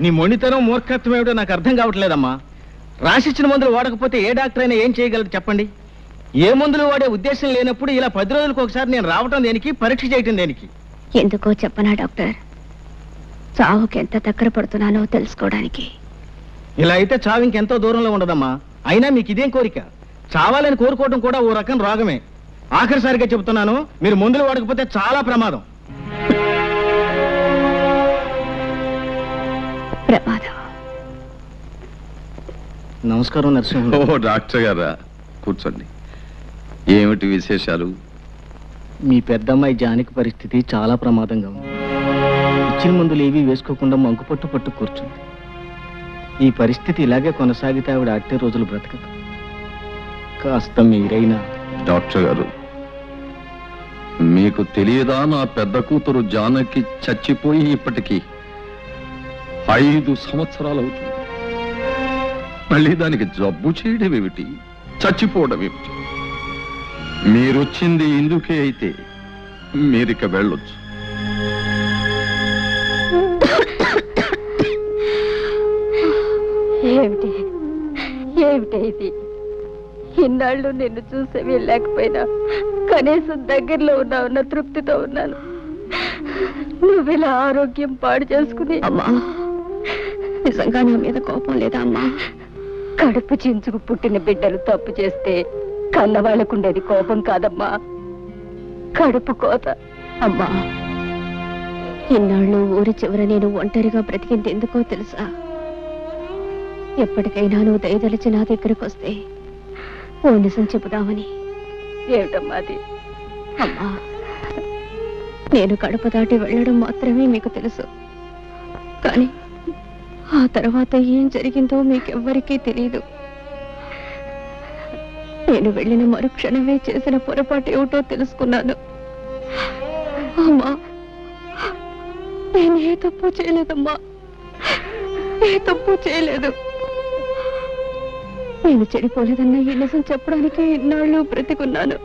నీ మొండితనం మూర్ఖత్వం ఏమిటో నాకు అర్థం కావట్లేదమ్మా. రాసిచ్చిన మందులు వాడకపోతే ఏ డాక్టర్ అయినా ఏం చేయగలరు చెప్పండి? ఏ మందులు వాడే ఉద్దేశం లేనప్పుడు ఇలా 10 రోజులకు ఒకసారి నేను రావటం దేనికి, పరీక్ష చేయటం దేనికి? ఎందుకో చెప్పనా డాక్టర్, చావుకి ఎంత దగ్గర పడుతున్నానో తెలుసుకోవడానికి. ఇలా అయితే చావు ఇంకెంతో దూరంలో ఉండదమ్మా. అయినా మీకు ఇదేం కోరిక? చావాలని కోరుకోవడం కూడా ఓ రకం రోగమే. ఆఖరిసారిగా చెబుతున్నాను, మీరు మందులు వాడకపోతే చాలా ప్రమాదం. నమస్కారం నరసింహ. ఓ డాక్టర్ గారా, కూర్చోండి. ఏమిటి విశేషాలు? మీ పెద్దమ్మాయి జానకి పరిస్థితి చాలా ప్రమాదంగా ఉంది. ఇచ్చిన మందులు ఏవీ వేసుకోకుండా మంకుపట్టు పట్టు కూర్చుంది. ఈ పరిస్థితి ఇలాగే కొనసాగితే ఆవిడ అట్టే రోజులు బ్రతకదు. కాస్త మీరైనా. డాక్టర్ గారు, మీకు తెలియదా నా పెద్ద కూతురు జానకి చచ్చిపోయి ఇప్పటికీ 5 సంవత్సరాలు అవుతుంది. మళ్ళీ దానికి జబ్బు చేయడం ఏమిటి, చచ్చిపోవడం ఏమిటి? మీరొచ్చింది ఇందుకే అయితే మీరిక వెళ్ళొచ్చు. ఏమిటి ఏమిటి ఇది? ఇన్నాళ్ళు నిన్ను చూసి వెళ్ళలేకపోయినా కనీసం దగ్గరలో ఉన్నావున్న తృప్తితో ఉన్నాను. నువ్విలా ఆరోగ్యం పాడు చేసుకుని. అమ్మా, నిజంగా నా మీద కోపం లేదా అమ్మా? కడుపు చించుకు పుట్టిన బిడ్డలు తప్పు చేస్తే కన్నవాళ్ళకుండేది కోపం కాదమ్మా, కడుపు కోత. అమ్మా, ఇన్నాళ్ళు ఊరి చివర నేను ఒంటరిగా బ్రతికింది ఎందుకో తెలుసా? ఎప్పటికైనా నువ్వు దయదలిచి నా దగ్గరకు వస్తే ఓ నిజం చెబుదామని. ఏమిటమ్మా అది? అమ్మా, నేను గడప దాటి వెళ్ళడం మాత్రమే మీకు తెలుసు, కానీ ఆ తర్వాత ఏం జరిగిందో మీకెవ్వరికీ తెలియదు. నేను వెళ్ళిన మరుక్షణమే చేసిన పొరపాటు ఏమిటో తెలుసుకున్నాను. అమ్మా, నేను ఏ తప్పు చేయలేదమ్మా, ఏ తప్పు చేయలేదు. నేను చెడిపోలేదన్న ఈ నిజం చెప్పడానికి ఇన్నాళ్ళు బ్రతికున్నాను.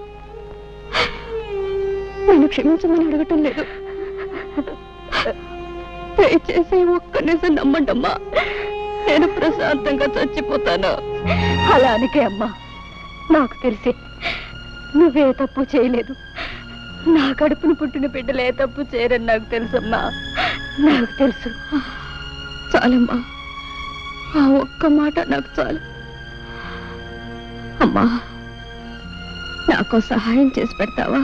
నేను క్షమించమని అడగటం లేదు, దయచేసి ఒక్క నిజం నమ్మండమ్మా. నేను ప్రశాంతంగా చచ్చిపోతాను. అలా అనికే అమ్మా, నాకు తెలిసి నువ్వే తప్పు చేయలేదు. నా కడుపును పుట్టిన బిడ్డలు ఏ తప్పు చేయరని నాకు తెలుసమ్మా, నాకు తెలుసు. చాలమ్మా, ఆ ఒక్క మాట నాకు చాలు. అమ్మా, నాకు సహాయం చేసి పెడతావా?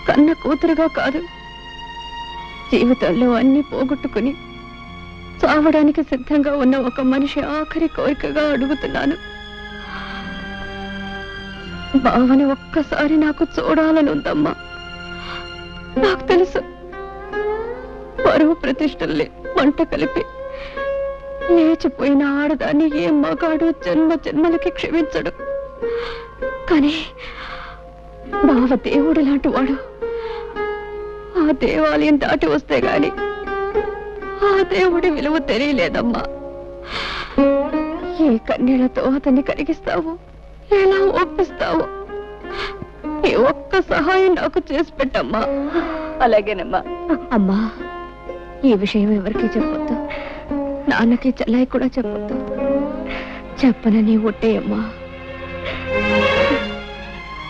కన్న కూతురుగా కాదు, జీవితంలో అన్ని పోగొట్టుకుని చావడానికి సిద్ధంగా ఉన్న ఒక మనిషి ఆఖరి కోరికగా అడుగుతున్నాను. బావని ఒక్కసారి నాకు చూడాలని ఉందమ్మా. నాకు తెలుసు, పరువు ప్రతిష్టల్ని మంట కలిపి లేచిపోయిన ఆడదాన్ని ఏ మగాడు జన్మ జన్మలకి క్షమించడు. కానీ బావ దేవుడు లాంటి వాడు. ఆ దేవాలయం దాటి వస్తే గాని ఆ దేవుడి విలువ తెలియలేదమ్మా. ఏ కన్నీళ్లతో అతన్ని కరిగిస్తావు, ఎలా ఒప్పిస్తావు? ఈ ఒక్క సహాయం నాకు చేసి పెట్టమ్మా. అలాగేనమ్మా. అమ్మా, ఈ విషయం ఎవరికీ చెప్పొద్దు, నాన్నకి చెల్లాయి కూడా చెప్పొద్దు. చెప్పనని ఒట్టేయమ్మా.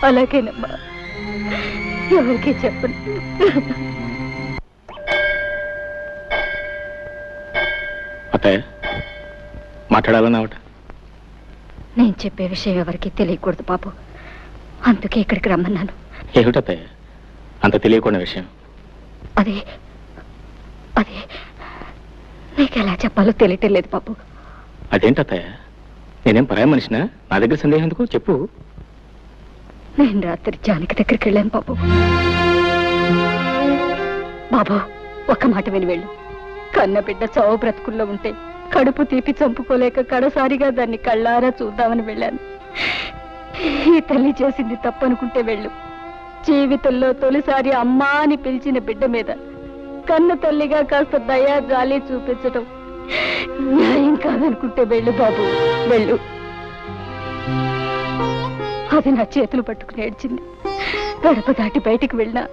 అలాగేనమ్మా, ఎవరికి చెప్పను. అత్తయ్య, మాట్లాడాలన్నావట? నేను చెప్పే విషయం ఎవరికి తెలియకూడదు బాబు, అందుకే ఇక్కడికి రమ్మన్నాను. ఏమిటత్తయ్య అంత తెలియకుండా విషయం? అదే అదే నీకు ఎలా చెప్పాలో తెలియటం లేదు బాబు. అదేంటత్తయ్య, నేనేం పరాయి మనిషినా? నా దగ్గర సందేహం ఎందుకు, చెప్పు. నేను రాత్రి జానకి దగ్గరికి వెళ్ళాను బాబు. బాబు, ఒక్క మాట విని వెళ్ళు. కన్న బిడ్డ చావు బ్రతుకుల్లో ఉంటే కడుపు తీపి చంపుకోలేక కడసారిగా దాన్ని కళ్ళారా చూద్దామని వెళ్ళాను. ఈ తల్లి చేసింది తప్పనుకుంటే వెళ్ళు. జీవితంలో తొలిసారి అమ్మా అని పిలిచిన బిడ్డ మీద కన్న తల్లిగా కాస్త దయా జాలి చూపించటం న్యాయం కాదనుకుంటే వెళ్ళు బాబు, వెళ్ళు. అది నా చేతులు పట్టుకుని ఏడ్చింది. గడప దాటి బయటికి వెళ్ళినా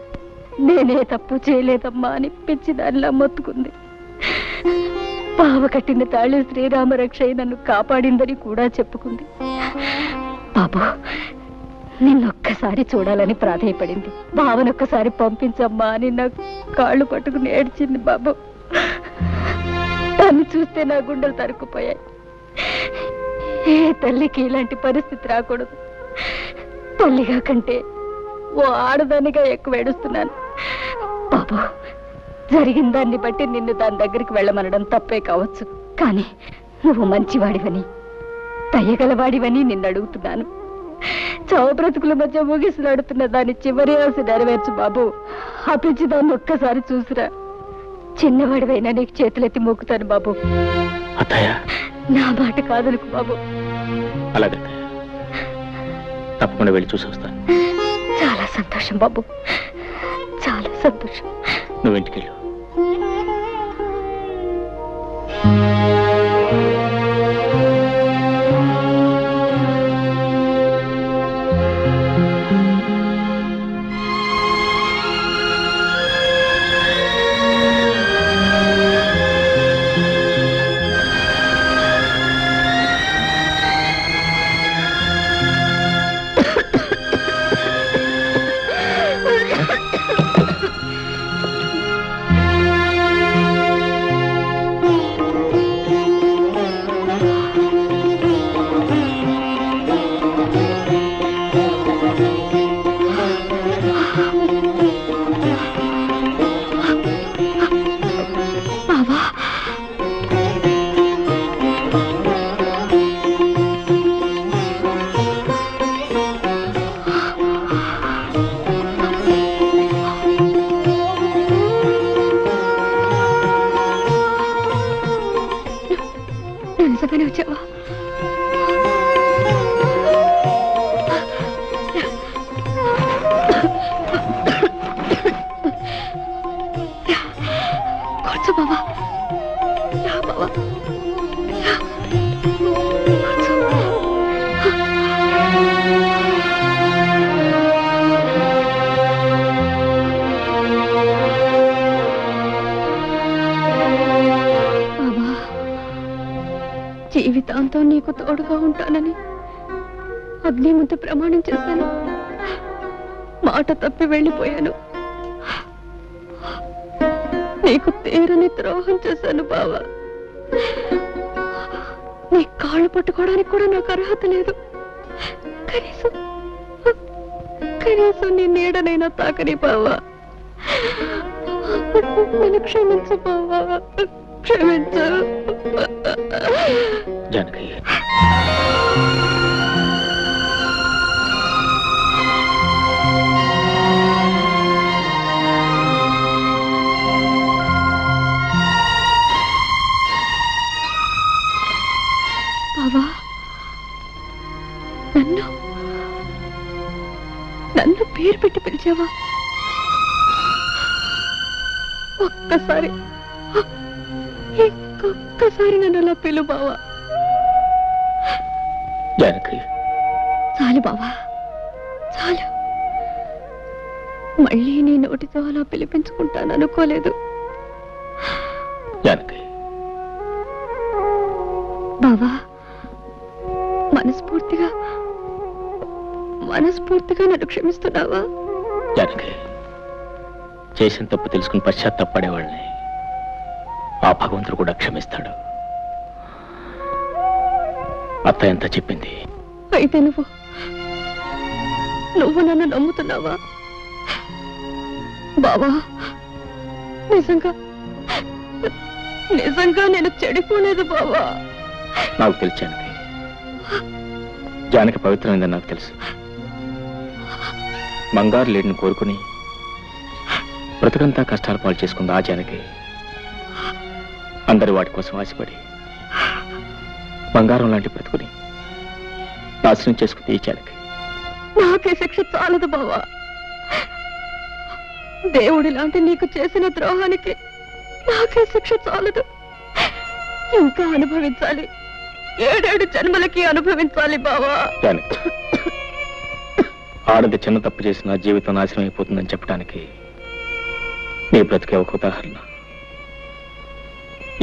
నేనే తప్పు చేయలేదమ్మా అని పిచ్చి దానిలా మొత్తుకుంది. బావ కట్టిన తాళి శ్రీరామ రక్షయ్య నన్ను కాపాడిందని కూడా చెప్పుకుంది. బాబు, నిన్నొక్కసారి చూడాలని ప్రాధేయపడింది. బావనొక్కసారి పంపించమ్మా అని నా కాళ్ళు పట్టుకుని ఏడ్చింది బాబు. దాన్ని చూస్తే నా గుండెలు తరుక్కుపోయాయి. ఏ తల్లికి ఇలాంటి పరిస్థితి రాకూడదు. తల్లిగా కంటే ఓ ఆడదానిగా ఎక్కువ ఏడుస్తున్నాను. బాబు, జరిగిన దాన్ని బట్టి నిన్ను దాని దగ్గరికి వెళ్ళమనడం తప్పే కావచ్చు, కానీ నువ్వు మంచివాడివని దయగలవాడివని నిన్ను అడుగుతున్నాను. చావు బ్రతుకుల మధ్య ముగిసిలాడుతున్న దాని చివరి ఆశ నెరవేర్చు బాబు. ఆ పిచ్చి దాన్ని ఒక్కసారి చూసిరా. చిన్నవాడివైనా నీకు చేతులెత్తి మొక్కుతాను బాబు. నా మాట కాదనుకు బాబు. అలాగే తప్పకుండా వెళ్ళి చూసి వస్తాను. చాలా సంతోషం బాబు, చాలా సంతోషం. నువ్వు ఇంటికి వెళ్ళు. నిజంగానే వచ్చావా? కూర్చో బాబా. బాబా జీవితాంతం నీకు తోడుగా ఉంటానని అగ్ని ముందు ప్రమాణం చేశాను. మాట తప్పి వెళ్ళిపోయాను. నీకు తీరని ద్రోహం చేశాను బావా. నీ కాళ్ళు పట్టుకోవడానికి కూడా నాకు అర్హత లేదు. కనీసం నీ నీడనైనా తాకని బావా. నన్ను క్షమించు బావా, క్షమించు. జానకి, బావా, నన్ను పేరు పెట్టి పిలిచావా? ఒక్కసారి నన్ను అలా పిలు బావా. జానకి, చాలు బావా, చాలు. మళ్ళీ నీ నోటితో అలా పిలిపించుకుంటాను అనుకోలేదు. జానకి, బావా, మనస్ఫూర్తిగా నన్ను క్షమిస్తున్నావా? జానకి, చేసిన తప్పు తెలుసుకుని పశ్చాత్తాపడేవాళ్ళని ఆ భగవంతుడు కూడా క్షమిస్తాడు. అత్త ఎంత చెప్పింది? అయితే నువ్వు నన్ను నమ్ముతున్నావా బావా? నిజంగా నేను చెడిపోలేదు బావా. నాకు తెలుసు జానకి, జానకి పవిత్రమైందని నాకు తెలుసు. బంగారు లేడిని కోరుకుని బ్రతుకంతా కష్టాలు పాలు చేసుకుంది ఆ జానకి. అందరి వాటి కోసం ఆశపడి బంగారం లాంటి బ్రతుకుని నాశనం చేసుకుంది ఈ జానకి. నాకే శిక్ష చాలదు బావా. దేవుడి లాంటి నీకు చేసిన ద్రోహానికి నాకే శిక్ష చాలదు. ఇంకా అనుభవించాలి. 7 జన్మలకి అనుభవించాలి బావా. జానకి, ఆడది చిన్న తప్పు చేసిన జీవితం నాశనం అయిపోతుందని చెప్పడానికి నీ బ్రతికే ఒక ఉదాహరణ.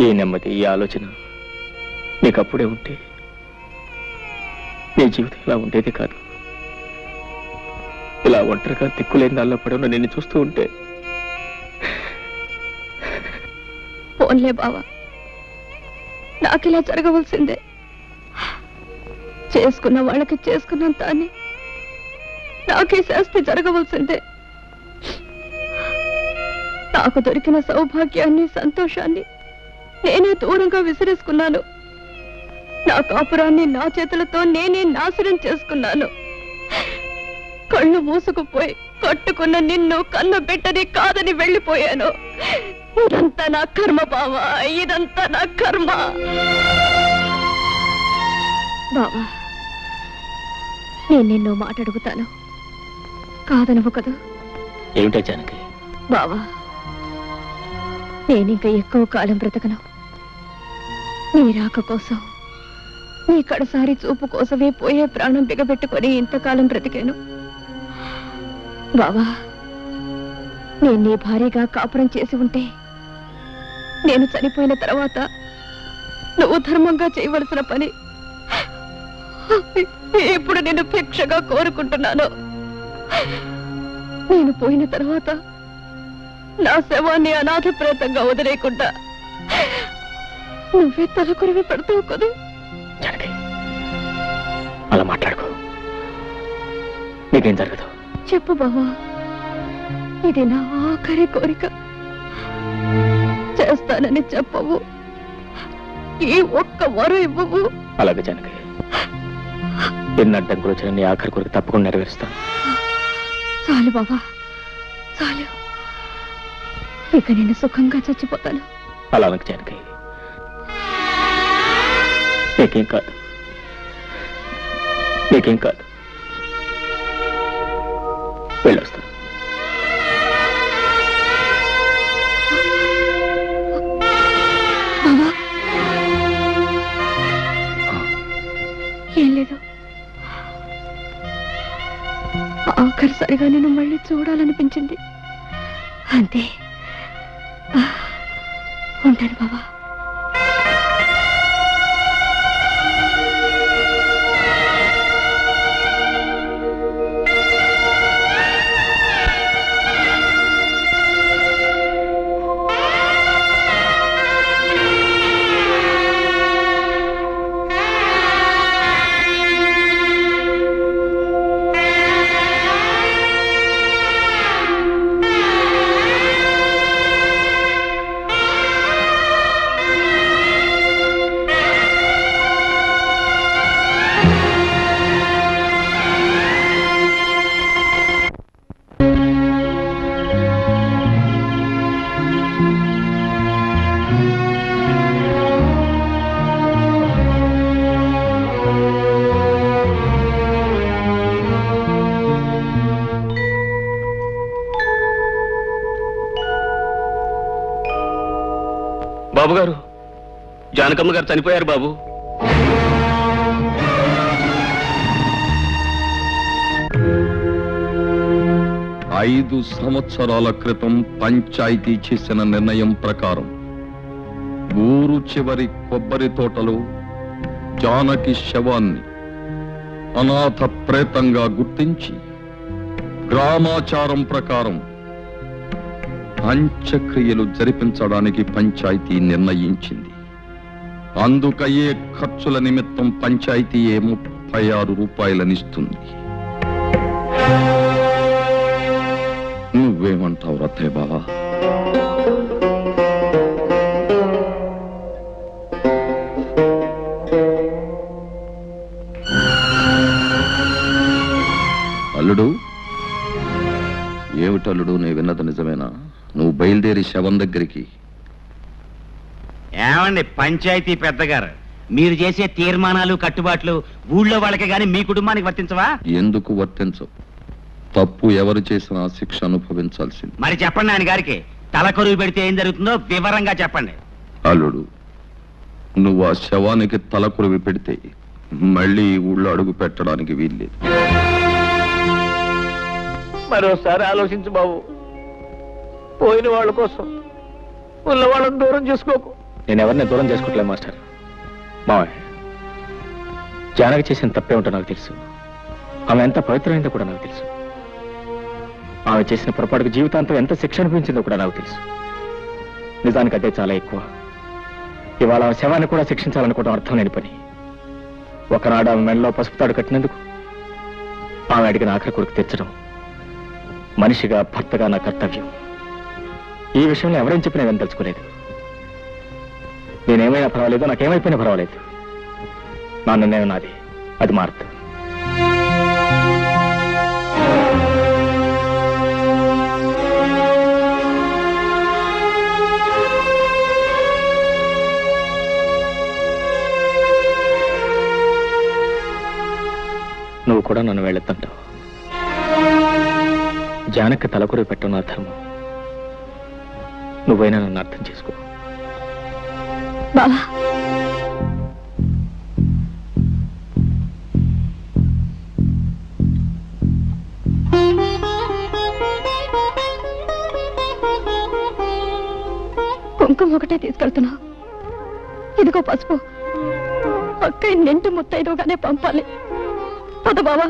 ఈ నెమ్మది, ఈ ఆలోచన నీకు అప్పుడే ఉంటే నీ జీవితం ఇలా ఉండేది కాదు. ఇలా ఒంటరిగా దిక్కులేని దానిలో పడి నిన్ను చూస్తూ ఉంటే. పోన్లే బావా, నాకిలా జరగవలసిందే. చేసుకున్న వాళ్ళకి చేసుకున్నంత అని నాకే శాస్తి జరగవలసిందే. నాకు దొరికిన సౌభాగ్యాన్ని, సంతోషాన్ని నేనే దూరంగా విసిరేసుకున్నాను. నా కాపురాన్ని నా చేతులతో నేనే నాశనం చేసుకున్నాను. కళ్ళు మూసుకుపోయి కట్టుకున్న నిన్ను కన్న బిడ్డని కాదని వెళ్ళిపోయాను. ఇదంతా నా కర్మ బావా, ఇదంతా నా కర్మ. బావా, నేను నిన్ను మాట అడుగుతాను, కాదనవు కదా? ఏమిటా జానకి? బావా, నేనింక ఎక్కువ కాలం బ్రతకను. నీ రాక కోసం, నీ కడసారి చూపు కోసమే పోయే ప్రాణం బిగబెట్టుకొని ఇంతకాలం బ్రతికాను. బావా, నేను నీ భార్యగా కాపురం చేసి ఉంటే నేను చనిపోయిన తర్వాత నువ్వు ధర్మంగా చేయవలసిన పని ఇప్పుడు నేను భిక్షగా కోరుకుంటున్నాను. నేను పోయిన తర్వాత నా శవాన్ని అనాథ ప్రేతంగా వదిలేయకుండా నువ్వే తలకొరివి పెడతావు కదా? అలా మాట్లాడుకో, నీకేం జరగదు. చెప్పు బావా, ఇది నా ఆఖరి కోరిక. చేస్తానని చెప్పవు, ఈ ఒక్క వరం ఇవ్వవు. అలాగే జానకి, ఎన్ని అడ్డంకులు వచ్చిన నీ ఆఖరి కోరిక తప్పకుండా నెరవేరుస్తాను. చాలు బావా, చాలు. ఇక నేను సుఖంగా చచ్చిపోతాను. అలా అనకు జానకి, నీకేం కాదు, నీకేం కాదు. వెళ్ళొస్తాను. బావా, ఏం లేదు. ఆఖరిసారిగా నేను మళ్ళీ చూడాలనిపించింది, అంతే. ఉంటాను బావా. బాబు గారు, జానకమ్మ గారు చనిపోయారు బాబు. ఐదు సంవత్సరాల క్రితం పంచాయతీ చేసిన నిర్ణయం ప్రకారం ఊరు చివరి కొబ్బరి తోటలో జానకి శవాన్ని అనాథ ప్రేతంగా గుర్తించి గ్రామాచారం ప్రకారం అంత్యక్రియలు జరిపించడానికి పంచాయతీ నిర్ణయించింది. అందుకయ్యే ఖర్చుల నిమిత్తం పంచాయతీ 36 రూపాయలనిస్తుంది. నువ్వేమంటావు రత్తయ్య బావా? అల్లుడు, ఏమిటల్లుడు, నీ విన్నది నిజమేనా? నువ్వు బయలుదేరి శవం దగ్గరికి. ఏమండి పంచాయతీ పెద్దగారు, మీరు చేసే తీర్మానాలు కట్టుబాట్లు ఊళ్ళో వాళ్ళకి గాని మీ కుటుంబానికి వర్తించవా? ఎందుకు వర్తించవు? తప్పు ఎవరు చేసినా శిక్ష అనుభవించాల్సింది. మరి చెప్పండి ఆయన గారికి, తలకొరువు పెడితే ఏం జరుగుతుందో వివరంగా చెప్పండి. అల్లుడు, నువ్వు ఆ శవానికి తలకొరివి పెడితే మళ్ళీ ఈ ఊళ్ళో అడుగు పెట్టడానికి వీల్లేదు. మరోసారి ఆలోచించు బాబు. పోయిన వాళ్ళ కోసం ఉన్న వాళ్ళని దూరం చేసుకోకు. నేను ఎవరిని దూరం చేసుకోవట్లేదు మాస్టర్. మావయ్య, జానకి చేసిన తప్పేమిటో నాకు తెలుసు. ఆమె ఎంత పవిత్రమైందో కూడా నాకు తెలుసు. ఆమె చేసిన పొరపాటుకు జీవితాంతం ఎంత శిక్ష అనిపించిందో కూడా నాకు తెలుసు. నిజానికి అదే చాలా ఎక్కువ. ఇవాళ ఆమె శవాన్ని కూడా శిక్షించాలనుకోవడం అర్థం లేని పని. ఒకనాడు ఆమె మెడలో పసుపు తాడు కట్టినందుకు ఆమె అడిగిన ఆఖరి కొడుకు తీర్చడం మనిషిగా, భర్తగా నా కర్తవ్యం. ఈ విషయంలో ఎవరేం చెప్పినా నేను తెలుసుకోలేదు. నేనేమైనా పర్వాలేదు, నాకేమైపోయినా పర్వాలేదు. నా నిర్ణయం నాది, అది మారదు. నువ్వు కూడా నన్ను వెళ్ళొద్దంటావు. జానకి తలకొరి పెట్టడం నా ధర్మం. నువ్వైనా నన్ను అర్థం చేసుకో. బావా, కుంకుమ ఒకటే తీసుకెళ్తున్నావు. ఇదిగో పసుపు. అక్కయ్య నిండు ముత్తైదుగానే పంపాలి. పద బావా.